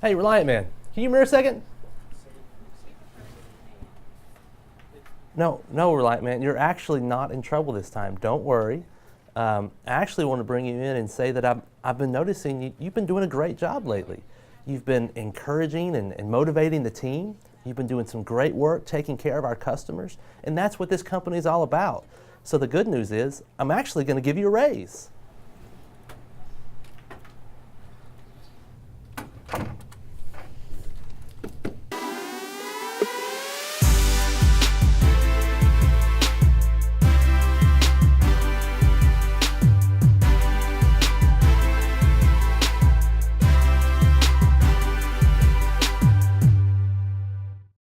Hey, Reliant Man, can you mirror a second? No, Reliant Man, you're actually not in trouble this time. Don't worry. I actually want to bring you in and say that I've been noticing you've been doing a great job lately. You've been encouraging and motivating the team. You've been doing some great work taking care of our customers, and that's what this company is all about. So the good news is I'm actually going to give you a raise.